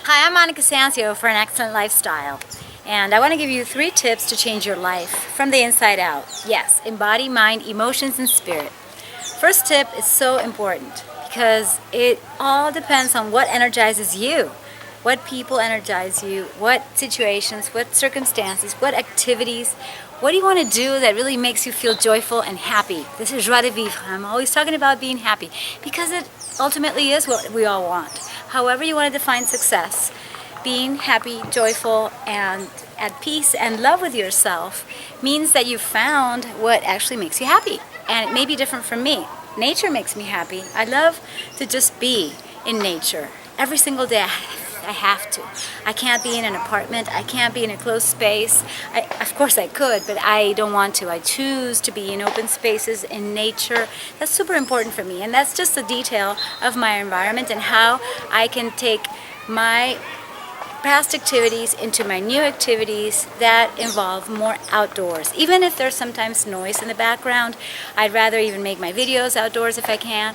Hi, I'm Monica Sancio for an excellent lifestyle. And I want to give you 3 tips to change your life from the inside out. Yes, in body, mind, emotions, and spirit. First tip is so important because it all depends on what energizes you. What people energize you, what situations, what circumstances, what activities, what do you want to do that really makes you feel joyful and happy? This is joie de vivre. I'm always talking about being happy because it ultimately is what we all want. However you want to define success, being happy, joyful, and at peace and love with yourself means that you've found what actually makes you happy. And it may be different from me. Nature makes me happy. I love to just be in nature every single day. I have to. I can't be in an apartment. I can't be in a closed space. Of course I could, but I don't want to. I choose to be in open spaces, in nature. That's super important for me. And that's just a detail of my environment and how I can take my past activities into my new activities that involve more outdoors. Even if there's sometimes noise in the background, I'd rather even make my videos outdoors if I can.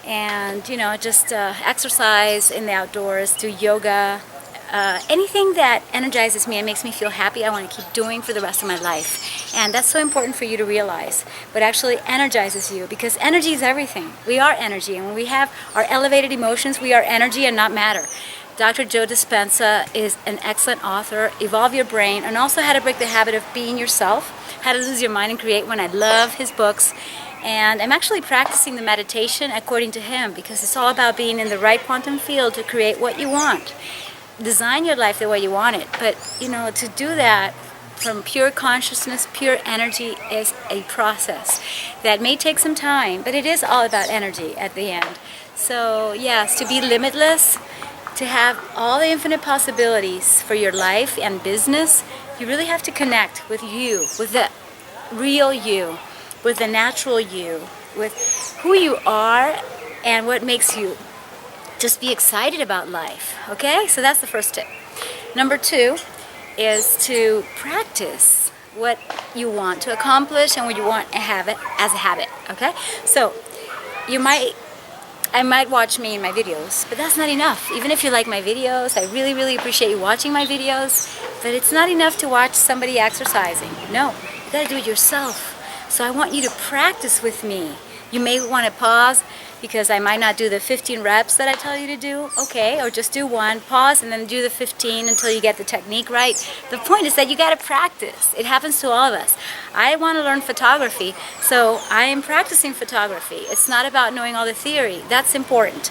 And just exercise in the outdoors, do yoga, anything that energizes me and makes me feel happy, I want to keep doing for the rest of my life. And that's so important for you to realize what actually energizes you, because energy is everything. We are energy, and when we have our elevated emotions, we are energy and not matter. Dr. Joe Dispenza is an excellent author, Evolve Your Brain, and also How to Break the Habit of Being Yourself, How to Lose Your Mind and Create One. I love his books. And I'm actually practicing the meditation according to him because it's all about being in the right quantum field to create what you want. Design your life the way you want it. But, to do that from pure consciousness, pure energy is a process that may take some time, but it is all about energy at the end. So, yes, to be limitless, to have all the infinite possibilities for your life and business, you really have to connect with you, with the real you, with the natural you, with who you are and what makes you just be excited about life, okay? So that's the first tip. Number 2 is to practice what you want to accomplish and what you want to have it as a habit, okay? So I might watch me in my videos, but that's not enough. Even if you like my videos, I really, really appreciate you watching my videos, but it's not enough to watch somebody exercising. No, you gotta do it yourself. So I want you to practice with me. You may want to pause because I might not do the 15 reps that I tell you to do, okay, or just do 1, pause, and then do the 15 until you get the technique right. The point is that you got to practice. It happens to all of us. I want to learn photography, so I am practicing photography. It's not about knowing all the theory. That's important.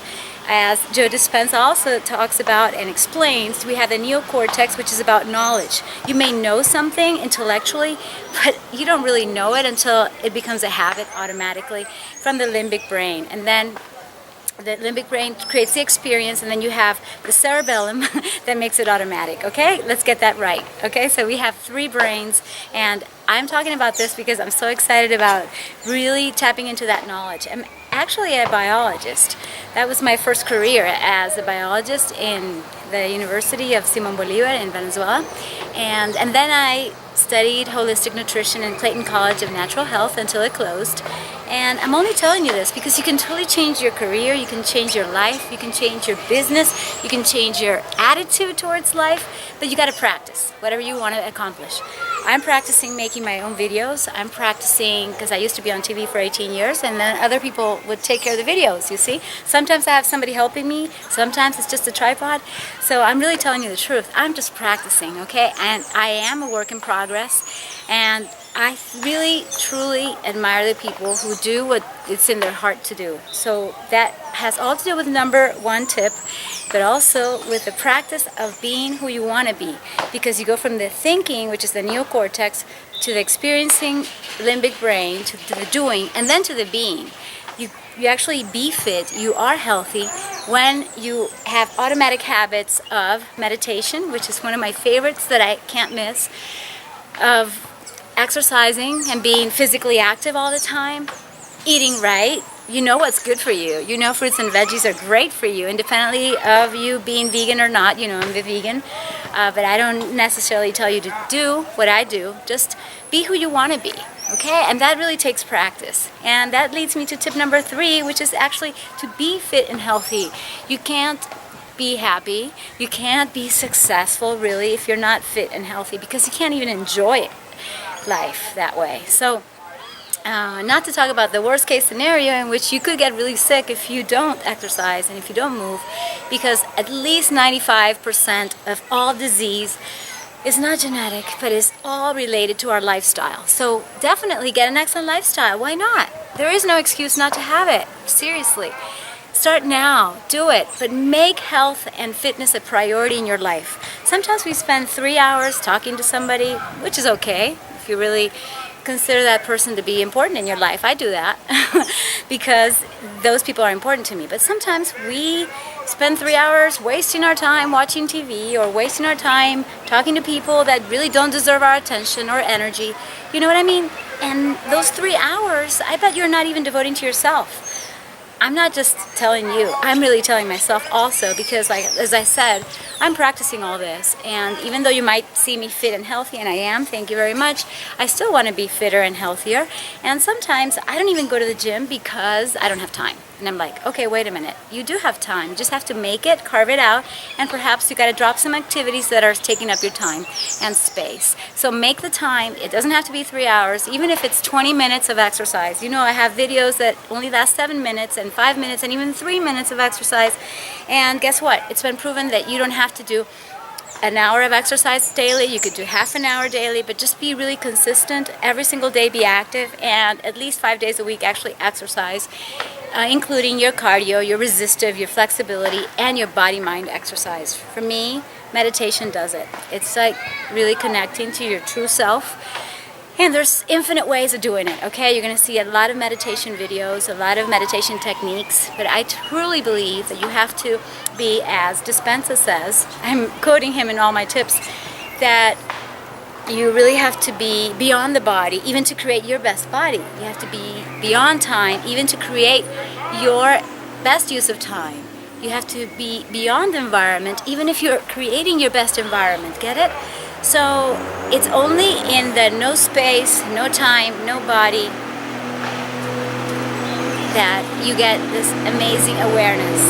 As Joe Dispenza also talks about and explains, we have the Neocortex, which is about knowledge. You may know something intellectually, but you don't really know it until it becomes a habit automatically from the limbic brain. And then the limbic brain creates the experience, and then you have the cerebellum that makes it automatic, okay? Let's get that right, okay? So we have 3 brains, and I'm talking about this because I'm so excited about really tapping into that knowledge. I'm actually a biologist. That was my first career as a biologist in the University of Simon Bolivar in Venezuela. And then I studied holistic nutrition in Clayton College of Natural Health until it closed. And I'm only telling you this because you can totally change your career, you can change your life, you can change your business, you can change your attitude towards life, but you got to practice whatever you want to accomplish. I'm practicing making my own videos. I'm practicing because I used to be on TV for 18 years, and then other people would take care of the videos, you see. Sometimes I have somebody helping me, sometimes it's just a tripod. So I'm really telling you the truth. I'm just practicing, okay? And I am a work in progress, and I really, truly admire the people who do what it's in their heart to do. So that has all to do with number 1 tip, but also with the practice of being who you want to be. Because you go from the thinking, which is the neocortex, to the experiencing limbic brain, to the doing, and then to the being. You actually be fit, you are healthy when you have automatic habits of meditation, which is one of my favorites that I can't miss, of exercising and being physically active all the time, eating right. You know what's good for you. You know fruits and veggies are great for you, independently of you being vegan or not. I'm a vegan, but I don't necessarily tell you to do what I do. Just be who you want to be, okay? And that really takes practice. And that leads me to tip number 3, which is actually to be fit and healthy. You can't be happy. You can't be successful, really, if you're not fit and healthy, because you can't even enjoy life that way. So, not to talk about the worst case scenario in which you could get really sick if you don't exercise and if you don't move, because at least 95% of all disease is not genetic, but is all related to our lifestyle. So definitely get an excellent lifestyle. Why not? There is no excuse not to have it. Seriously. Start now. Do it. But make health and fitness a priority in your life. Sometimes we spend 3 hours talking to somebody, which is okay if you really consider that person to be important in your life. I do that because those people are important to me. But sometimes we spend 3 hours wasting our time watching TV or wasting our time talking to people that really don't deserve our attention or energy. You know what I mean? And those 3 hours, I bet you're not even devoting to yourself. I'm not just telling you, I'm really telling myself also, because like as I said, I'm practicing all this, and even though you might see me fit and healthy, and I am, thank you very much, I still want to be fitter and healthier. And sometimes I don't even go to the gym because I don't have time. And I'm like, okay, wait a minute, you do have time, you just have to make it, carve it out, and perhaps you got to drop some activities that are taking up your time and space. So make the time. It doesn't have to be 3 hours, even if it's 20 minutes of exercise. You know, I have videos that only last 7 minutes and 5 minutes and even 3 minutes of exercise. And guess what? It's been proven that you don't have to do an hour of exercise daily. You could do half an hour daily, but just be really consistent. Every single day be active, and at least 5 days a week actually exercise, including your cardio, your resistive, your flexibility, and your body-mind exercise. For me, meditation does it. It's like really connecting to your true self. And there's infinite ways of doing it, okay? You're going to see a lot of meditation videos, a lot of meditation techniques, but I truly believe that you have to be, as Dispenza says, I'm quoting him in all my tips, that you really have to be beyond the body, even to create your best body. You have to be beyond time, even to create your best use of time. You have to be beyond the environment, even if you're creating your best environment. Get it? So it's only in the no space, no time, no body that you get this amazing awareness.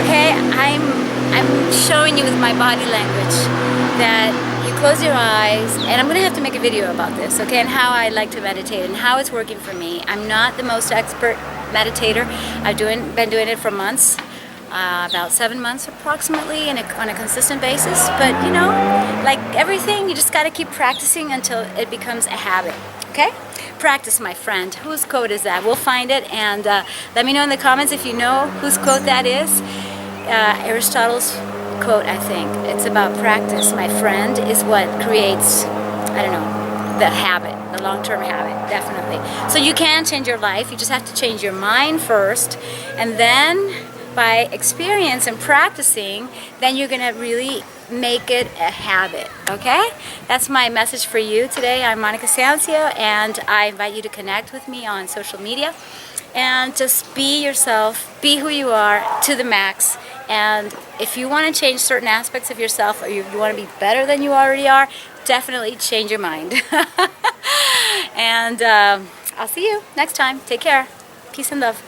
Okay? I'm showing you with my body language that you close your eyes, and I'm going to have to make a video about this, okay, and how I like to meditate and how it's working for me. I'm not the most expert meditator. I've been doing it for months. About 7 months approximately on a consistent basis, but you know, like everything, you just got to keep practicing until it becomes a habit. Okay? Practice, my friend. Whose quote is that? We'll find it, and let me know in the comments if you know whose quote that is. Aristotle's quote, I think. It's about practice, my friend, is what creates, I don't know, the habit, the long-term habit, definitely. So you can change your life. You just have to change your mind first, and then by experience and practicing, then you're going to really make it a habit, okay? That's my message for you today. I'm Monica Sancio, and I invite you to connect with me on social media and just be yourself, be who you are to the max. And if you want to change certain aspects of yourself, or you want to be better than you already are, definitely change your mind. And I'll see you next time. Take care. Peace and love.